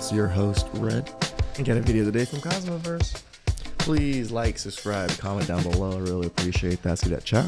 is your host, Red, and get a video today from Cosmoverse. Please like, subscribe, comment down below. I really appreciate that. See that? Ciao.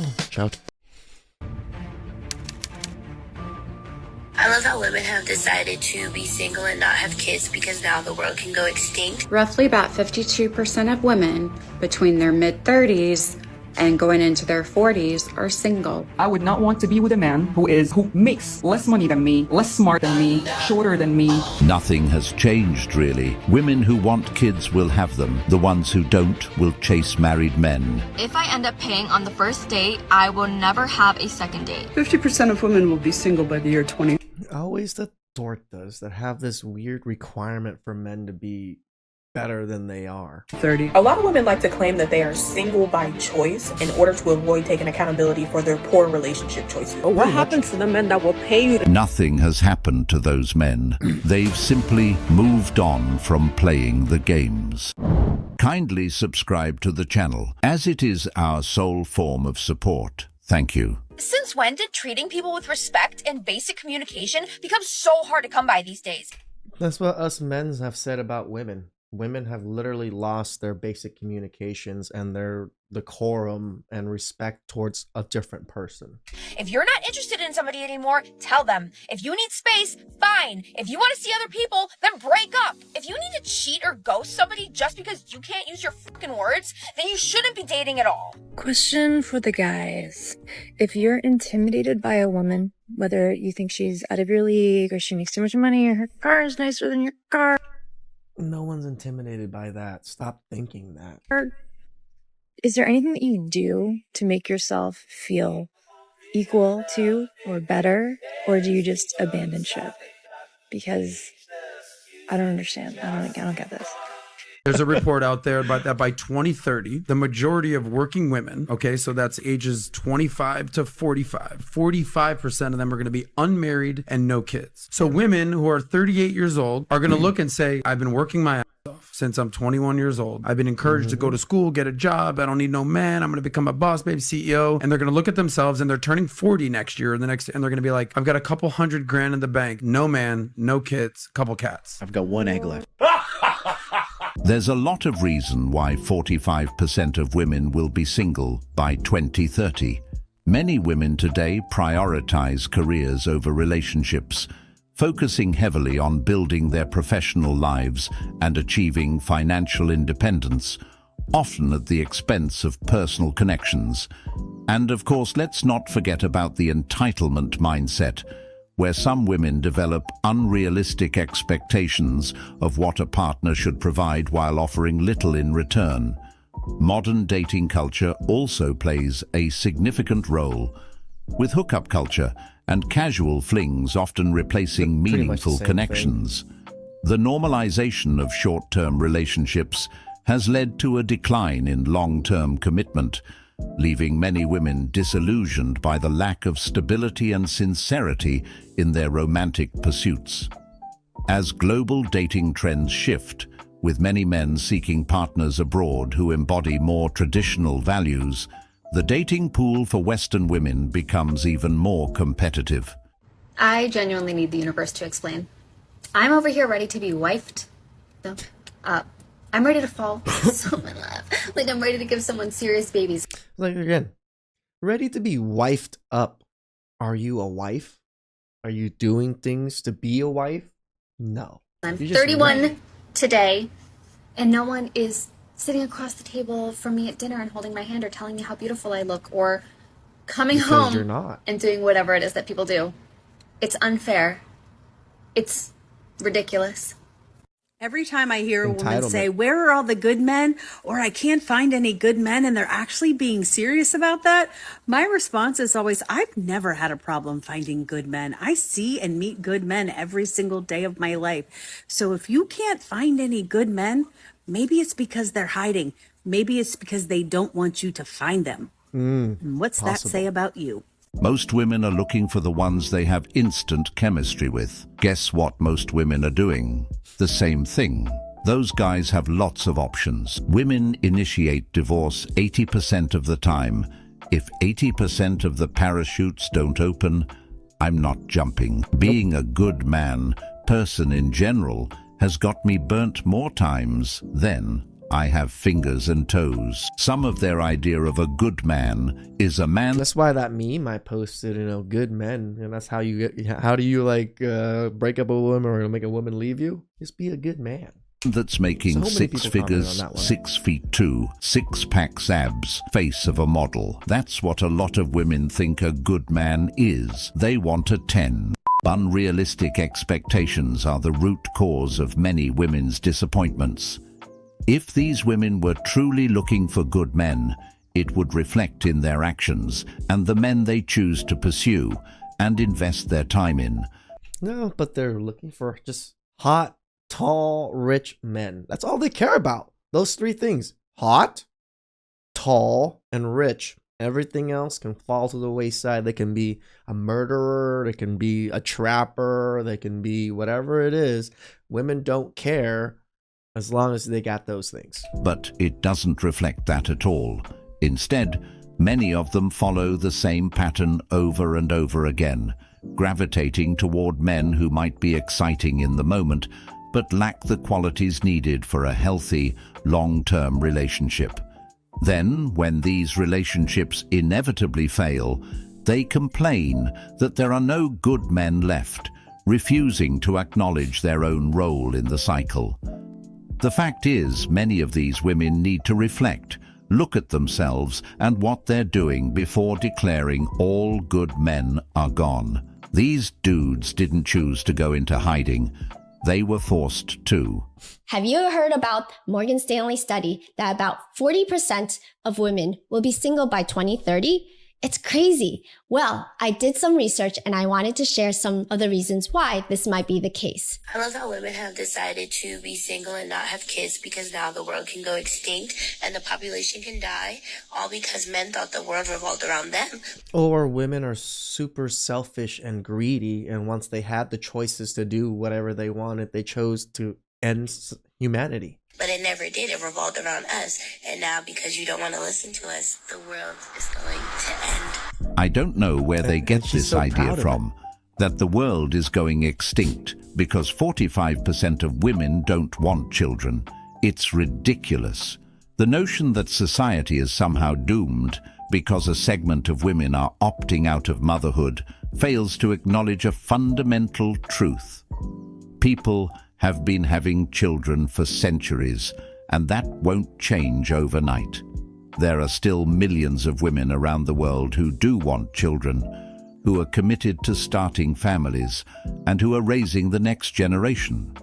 I love how women have decided to be single and not have kids because now the world can go extinct. Roughly about 52% of women between their mid-30s and going into their 40s are single. I would not want to be with a man who makes less money than me, less smart than me, shorter than me. Nothing has changed, really. Women who want kids will have them. The ones who don't will chase married men. If I end up paying on the first date, I will never have a second date. 50% of women will be single by the year 20. Always the tortas that have this weird requirement for men to be better than they are. 30. A lot of women like to claim that they are single by choice in order to avoid taking accountability for their poor relationship choices. What happens to the men that will pay you? Nothing has happened to those men. They've simply moved on from playing the games. Kindly subscribe to the channel, as it is our sole form of support. Thank you. Since when did treating people with respect and basic communication become so hard to come by these days? That's what us men have said about women. Women have literally lost their basic communications and their decorum and respect towards a different person. If you're not interested in somebody anymore, tell them. If you need space, fine. If you want to see other people, then break up. If you need to cheat or ghost somebody just because you can't use your fucking words, then you shouldn't be dating at all. Question for the guys. If you're intimidated by a woman, whether you think she's out of your league or she makes too much money or her car is nicer than your car, no one's intimidated by that. Stop thinking that. or is there anything that you do to make yourself feel equal to or better, or do you just abandon ship? Because I don't understand. I don't get this. There's a report out there about that by 2030, the majority of working women, okay, so that's ages 25 to 45, 45% of them are going to be unmarried and no kids. So women who are 38 years old are going to look and say, I've been working my ass off since I'm 21 years old. I've been encouraged to go to school, get a job. I don't need no man. I'm going to become a boss, baby CEO. And they're going to look at themselves and they're turning 40 next year and they're going to be like, I've got a couple $100,000 in the bank. No man, no kids, couple cats. I've got one egg left. There's a lot of reason why 45% of women will be single by 2030. Many women today prioritize careers over relationships, focusing heavily on building their professional lives and achieving financial independence, often at the expense of personal connections. And of course, let's not forget about the entitlement mindset, where some women develop unrealistic expectations of what a partner should provide while offering little in return. Modern dating culture also plays a significant role, with hookup culture and casual flings often replacing meaningful connections. The normalization of short-term relationships has led to a decline in long-term commitment, leaving many women disillusioned by the lack of stability and sincerity in their romantic pursuits. As global dating trends shift, with many men seeking partners abroad who embody more traditional values, the dating pool for Western women becomes even more competitive. I genuinely need the universe to explain. I'm over here ready to be wifed. I'm ready to fall so in love. Like I'm ready to give someone serious babies. Like again, ready to be wifed up. Are you a wife? Are you doing things to be a wife? No. I'm 31 today, and no one is sitting across the table from me at dinner and holding my hand or telling me how beautiful I look or coming home you're not. And doing whatever it is that people do. It's unfair. It's ridiculous. Every time I hear a woman say, where are all the good men? Or I can't find any good men, and they're actually being serious about that, my response is always, I've never had a problem finding good men. I see and meet good men every single day of my life. So if you can't find any good men, maybe it's because they're hiding. Maybe it's because they don't want you to find them. And what's that say about you? Most women are looking for the ones they have instant chemistry with. Guess what most women are doing? The same thing. Those guys have lots of options. Women initiate divorce 80% of the time. If 80% of the parachutes don't open, I'm not jumping. Being a good man, person in general, has got me burnt more times than I have fingers and toes. Some of their idea of a good man is a man. That's why that meme I posted, good men, and that's how you get. How do you break up a woman or make a woman leave you? Just be a good man. That's making six figures, 6'2", 6-pack abs, face of a model. That's what a lot of women think a good man is. They want a 10. Unrealistic expectations are the root cause of many women's disappointments. If these women were truly looking for good men, it would reflect in their actions and the men they choose to pursue and invest their time in. No, but they're looking for just hot, tall, rich men. That's all they care about. Those three things: hot, tall, and rich. Everything else can fall to the wayside. They can be a murderer, they can be a trapper, they can be whatever it is. Women don't care as long as they got those things. But it doesn't reflect that at all. Instead, many of them follow the same pattern over and over again, gravitating toward men who might be exciting in the moment, but lack the qualities needed for a healthy, long-term relationship. Then, when these relationships inevitably fail, they complain that there are no good men left, refusing to acknowledge their own role in the cycle. The fact is, many of these women need to reflect, look at themselves and what they're doing before declaring all good men are gone. These dudes didn't choose to go into hiding. They were forced to. Have you heard about Morgan Stanley study that about 40% of women will be single by 2030? It's crazy. Well, I did some research and I wanted to share some of the reasons why this might be the case. I love how women have decided to be single and not have kids because now the world can go extinct and the population can die, all because men thought the world revolved around them. Or women are super selfish and greedy, and once they had the choices to do whatever they wanted, they chose to end humanity. But it never did. It revolved around us. And now, because you don't want to listen to us, the world is going to end. I don't know where they get this idea from, that the world is going extinct because 45% of women don't want children. It's ridiculous. The notion that society is somehow doomed because a segment of women are opting out of motherhood fails to acknowledge a fundamental truth. People have been having children for centuries, and that won't change overnight. There are still millions of women around the world who do want children, who are committed to starting families, and who are raising the next generation.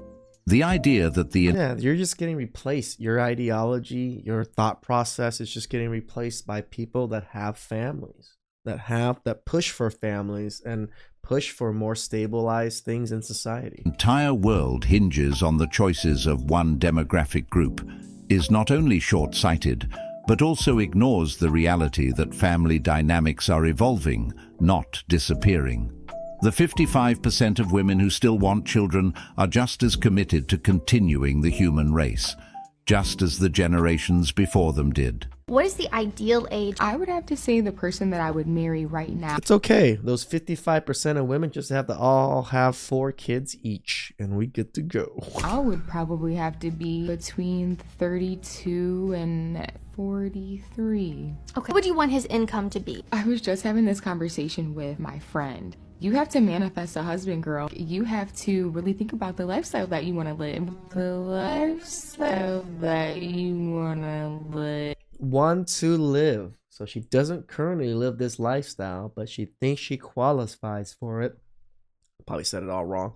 The idea that you're just getting replaced. Your ideology, your thought process is just getting replaced by people that have families, that push for families and push for more stabilized things in society. The entire world hinges on the choices of one demographic group is not only short-sighted, but also ignores the reality that family dynamics are evolving, not disappearing. The 55% of women who still want children are just as committed to continuing the human race, just as the generations before them did. What is the ideal age? I would have to say the person that I would marry right now. It's okay. Those 55% of women just have to all have 4 kids each, and we get to go. I would probably have to be between 32 and 43. Okay. What would you want his income to be? I was just having this conversation with my friend. You have to manifest a husband, girl. You have to really think about the lifestyle that you want to live. The lifestyle that you want to live. Want to live. So she doesn't currently live this lifestyle, but she thinks she qualifies for it. Probably said it all wrong.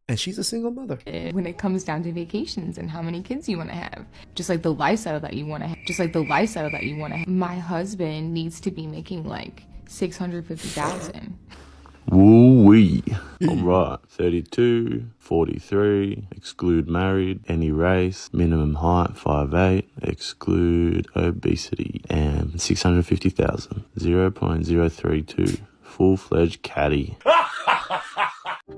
And she's a single mother. When it comes down to vacations and how many kids you want to have, just like the lifestyle that you want to have, my husband needs to be making like $650,000. Woo-wee. All right. 32, 43, exclude married, any race, minimum height 5'8", exclude obesity, and 650,000, 0.032, full-fledged caddy.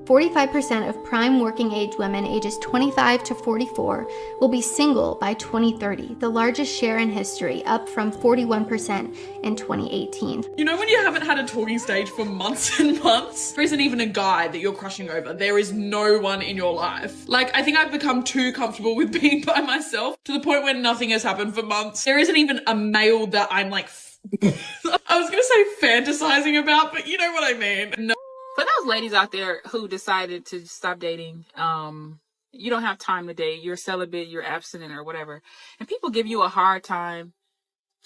45% of prime working age women ages 25 to 44 will be single by 2030, the largest share in history, up from 41% in 2018. You know when you haven't had a talking stage for months and months? There isn't even a guy that you're crushing over. There is no one in your life. Like, I think I've become too comfortable with being by myself to the point where nothing has happened for months. There isn't even a male that I'm like, I was going to say fantasizing about, but you know what I mean. No. For those ladies out there who decided to stop dating, you don't have time to date, you're celibate, you're abstinent or whatever, and people give you a hard time,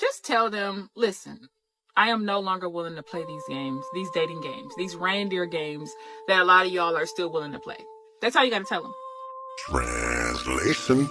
just tell them, listen, I am no longer willing to play these games, these dating games, these reindeer games that a lot of y'all are still willing to play. That's how you got to tell them. Translation.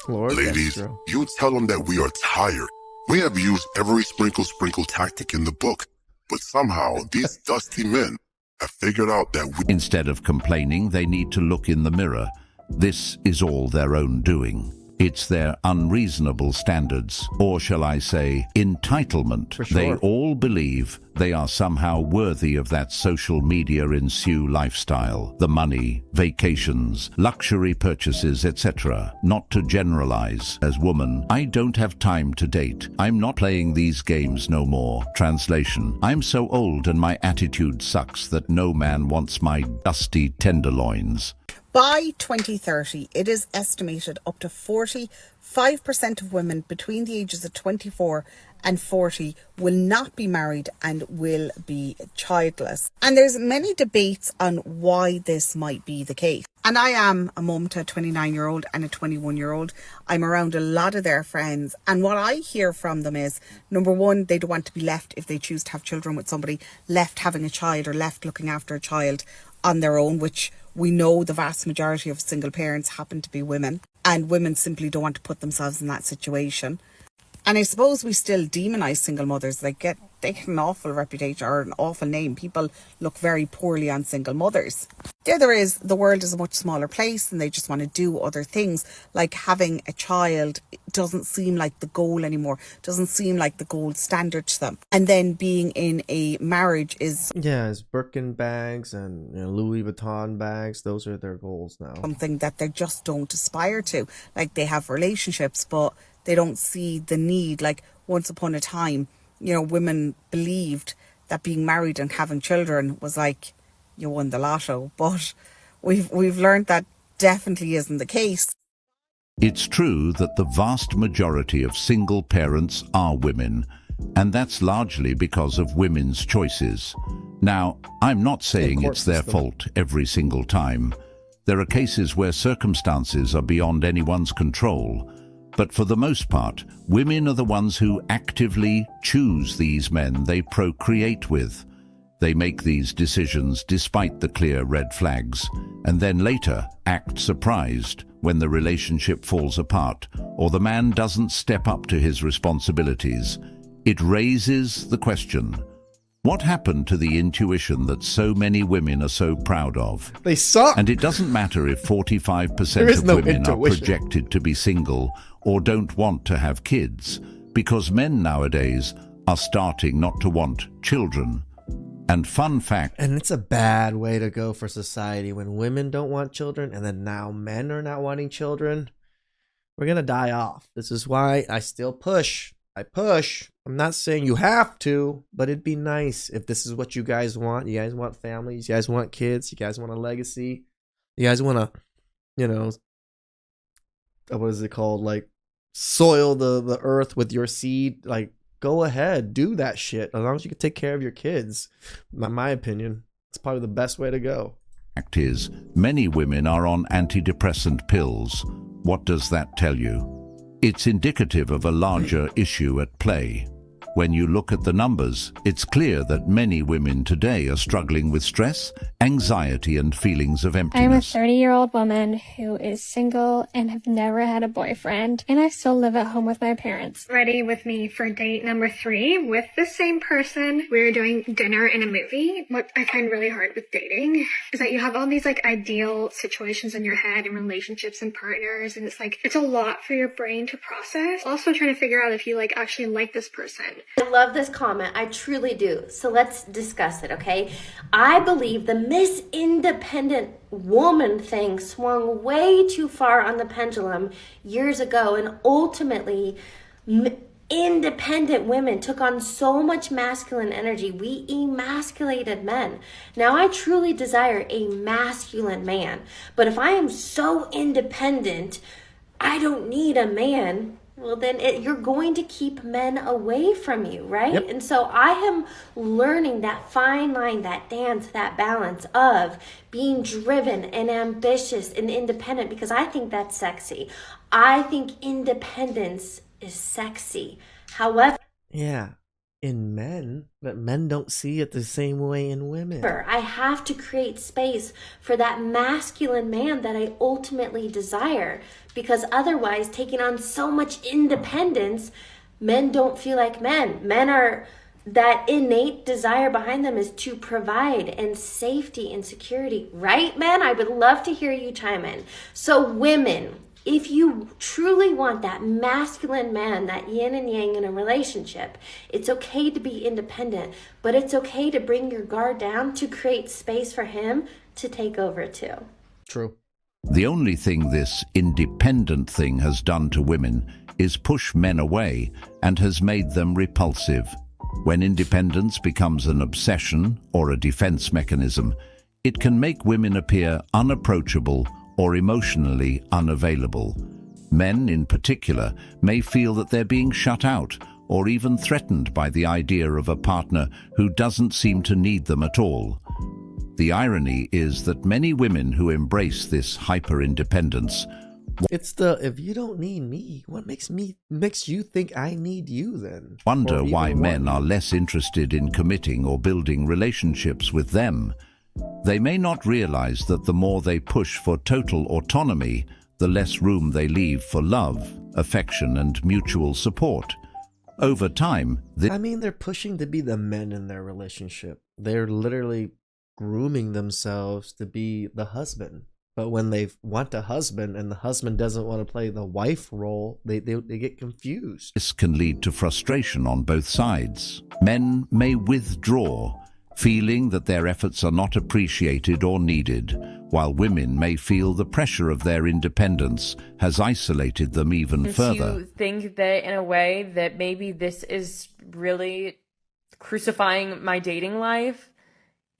Ladies, you tell them that we are tired. We have used every sprinkle tactic in the book, but somehow these dusty men have figured out that we... Instead of complaining, they need to look in the mirror. This is all their own doing. It's their unreasonable standards, or shall I say, entitlement. For sure. They all believe they are somehow worthy of that social media ensue lifestyle, the money, vacations, luxury purchases, etc. Not to generalize. As woman, I don't have time to date. I'm not playing these games no more. Translation. I'm so old and my attitude sucks that no man wants my dusty tenderloins. By 2030, it is estimated up to 45% of women between the ages of 24 and 40 will not be married and will be childless. And there's many debates on why this might be the case. And I am a mum to a 29-year-old and a 21-year-old. I'm around a lot of their friends. And what I hear from them is, number one, they don't want to be left, if they choose to have children with somebody, left having a child or left looking after a child on their own, which we know the vast majority of single parents happen to be women, and women simply don't want to put themselves in that situation. And I suppose we still demonise single mothers. They get an awful reputation or an awful name. People look very poorly on single mothers. The other is the world is a much smaller place and they just want to do other things. Like having a child doesn't seem like the goal anymore. Doesn't seem like the gold standard to them. And then being in a marriage is... Yeah, it's Birkin bags and Louis Vuitton bags. Those are their goals now. Something that they just don't aspire to. Like they have relationships, but they don't see the need. Like once upon a time, women believed that being married and having children was like you won the lotto, but we've learned that definitely isn't the case. It's true that the vast majority of single parents are women, and that's largely because of women's choices. Now, I'm not saying it's their fault every single time. There are cases where circumstances are beyond anyone's control. But for the most part, women are the ones who actively choose these men they procreate with. They make these decisions despite the clear red flags, and then later act surprised when the relationship falls apart or the man doesn't step up to his responsibilities. It raises the question, what happened to the intuition that so many women are so proud of? They suck! And it doesn't matter if 45% of women are projected to be single or don't want to have kids, because men nowadays are starting not to want children. And fun fact... And it's a bad way to go for society when women don't want children and then now men are not wanting children. We're going to die off. This is why I still push. I push. I'm not saying you have to, but it'd be nice if this is what you guys want. You guys want families. You guys want kids. You guys want a legacy. You guys want to, what is it called? Like, soil the earth with your seed. Like, go ahead. Do that shit. As long as you can take care of your kids. In my opinion, it's probably the best way to go. Fact is, many women are on antidepressant pills. What does that tell you? It's indicative of a larger issue at play. When you look at the numbers, it's clear that many women today are struggling with stress, anxiety, and feelings of emptiness. I'm a 30-year-old woman who is single and have never had a boyfriend, and I still live at home with my parents. Ready with me for date number 3 with the same person. We're doing dinner and a movie. What I find really hard with dating is that you have all these ideal situations in your head and relationships and partners, and it's a lot for your brain to process. Also trying to figure out if you actually like this person. I love this comment. I truly do. So let's discuss it, okay? I believe the Miss Independent Woman thing swung way too far on the pendulum years ago, and ultimately, independent women took on so much masculine energy. We emasculated men. Now I truly desire a masculine man, but if I am so independent, I don't need a man, well then you're going to keep men away from you, right? Yep. And so I am learning that fine line, that dance, that balance of being driven and ambitious and independent, because I think that's sexy. I think independence is sexy. However, yeah, in men, but men don't see it the same way in women. I have to create space for that masculine man that I ultimately desire, because otherwise, taking on so much independence, men don't feel like men. Men are, that innate desire behind them is to provide and safety and security, right, men? I would love to hear you chime in. So women, if you truly want that masculine man, that yin and yang in a relationship, it's okay to be independent, but it's okay to bring your guard down to create space for him to take over too. True. The only thing this independent thing has done to women is push men away and has made them repulsive. When independence becomes an obsession or a defense mechanism, it can make women appear unapproachable or emotionally unavailable. Men, in particular, may feel that they're being shut out or even threatened by the idea of a partner who doesn't seem to need them at all. The irony is that many women who embrace this hyper-independence, it's the, if you don't need me, what makes you think I need you then? Wonder why men are less interested in committing or building relationships with them. They may not realize that the more they push for total autonomy, the less room they leave for love, affection, and mutual support. Over time, they're pushing to be the men in their relationship. They're literally grooming themselves to be the husband. But when they want a husband and the husband doesn't want to play the wife role, they get confused. This can lead to frustration on both sides. Men may withdraw, feeling that their efforts are not appreciated or needed, while women may feel the pressure of their independence has isolated them even further. To think that in a way that maybe this is really crucifying my dating life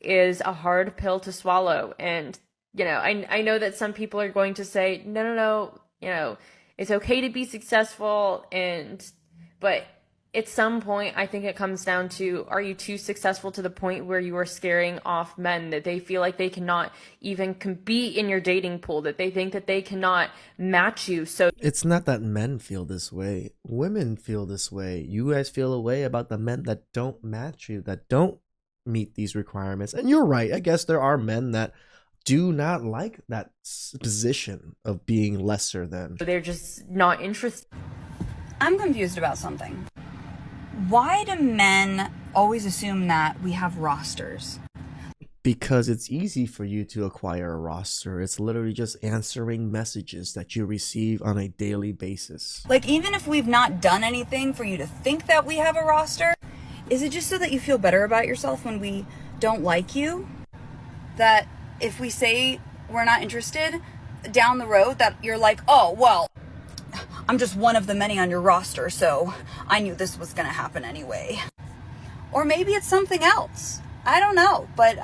is a hard pill to swallow. And, I know that some people are going to say, no, it's okay to be successful. But at some point, I think it comes down to, are you too successful to the point where you are scaring off men, that they feel like they cannot even compete in your dating pool, that they think that they cannot match you? So it's not that men feel this way. Women feel this way. You guys feel a way about the men that don't match you, that don't meet these requirements. And you're right. I guess there are men that do not like that position of being lesser than. They're just not interested. I'm confused about something. Why do men always assume that we have rosters? Because it's easy for you to acquire a roster. It's literally just answering messages that you receive on a daily basis. Like, even if we've not done anything for you to think that we have a roster, is it just so that you feel better about yourself when we don't like you? That if we say we're not interested down the road, that you're like, oh, well, I'm just one of the many on your roster, so I knew this was going to happen anyway. Or maybe it's something else. I don't know, but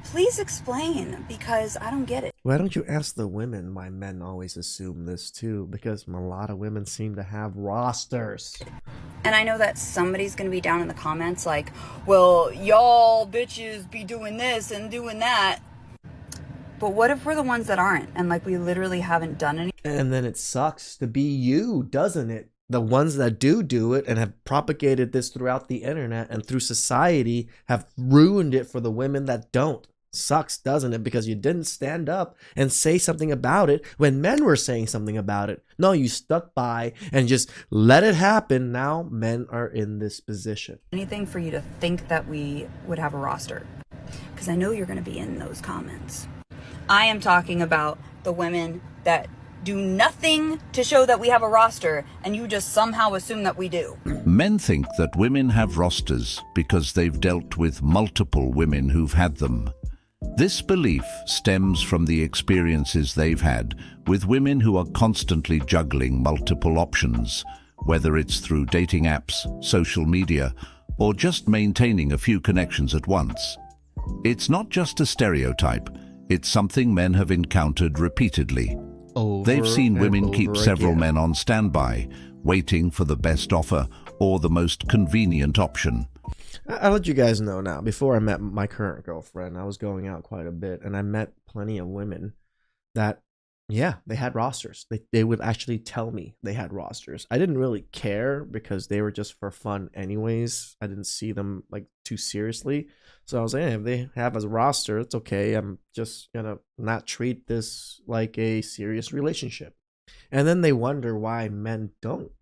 please explain, because I don't get it. Why don't you ask the women why men always assume this too? Because a lot of women seem to have rosters. And I know that somebody's going to be down in the comments like, well, y'all bitches be doing this and doing that. But what if we're the ones that aren't, and like we literally haven't done anything? And then it sucks to be you, doesn't it? The ones that do it and have propagated this throughout the internet and through society have ruined it for the women that don't. Sucks, doesn't it? Because you didn't stand up and say something about it when men were saying something about it. No, you stuck by and just let it happen. Now men are in this position. Anything for you to think that we would have a roster? Because I know you're going to be in those comments. I am talking about the women that do nothing to show that we have a roster, and you just somehow assume that we do. Men think that women have rosters because they've dealt with multiple women who've had them. This belief stems from the experiences they've had with women who are constantly juggling multiple options, whether it's through dating apps, social media, or just maintaining a few connections at once. It's not just a stereotype, it's something men have encountered repeatedly. They've seen women keep several men on standby, waiting for the best offer or the most convenient option. I'll let you guys know now. Before I met my current girlfriend, I was going out quite a bit, and I met plenty of women that, yeah, they had rosters. They would actually tell me they had rosters. I didn't really care because they were just for fun anyways. I didn't see them like too seriously. So I was like, hey, if they have a roster, it's okay. I'm just gonna not treat this like a serious relationship. And then they wonder why men don't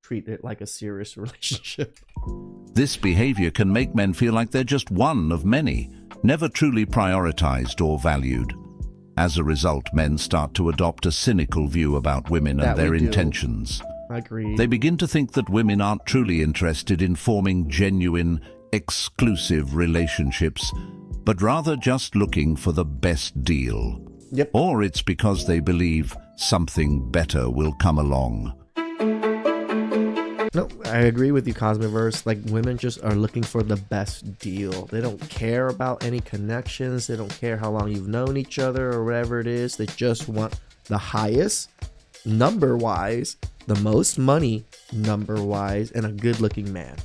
treat it like a serious relationship. This behavior can make men feel like they're just one of many, never truly prioritized or valued. As a result, men start to adopt a cynical view about women and their intentions. Agreed. They begin to think that women aren't truly interested in forming genuine, exclusive relationships, but rather just looking for the best deal. Yep. Or it's because they believe something better will come along. No, I agree with you, Cosmoverse. Like, women just are looking for the best deal. They don't care about any connections. They don't care how long you've known each other or whatever it is. They just want the highest, number-wise, the most money, number-wise, and a good-looking man.